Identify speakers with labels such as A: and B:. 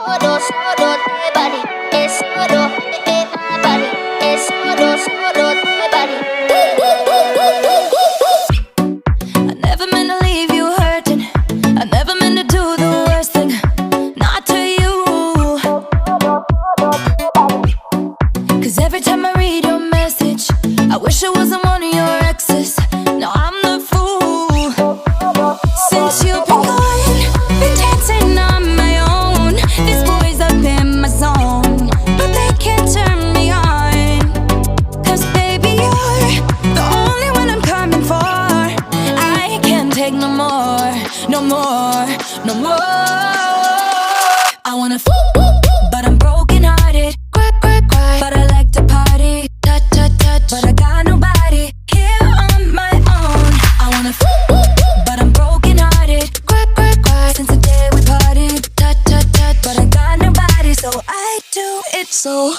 A: solo, solo te body. Es solo, my body. Es solo, solo te body.
B: I never meant to leave you hurting. I never meant to do the worst thing. Not to you. 'Cause every time I read your message, I wish I wasn't one of your exes. No, I'm the fool. Since you've been gone, been dancing on my own. These boys up in my zone, but they can't turn me on. 'Cause baby, you're the only one I'm coming for. I can't take no more, no more, no more. I wanna but I'm broken hearted. Cry, cry, cry, but I like to party. Touch, touch, touch, but I got nobody here on my own. I wanna but I'm broken hearted. Cry, cry, cry, since the day we parted. Touch, touch, touch, but I got nobody, so I do it so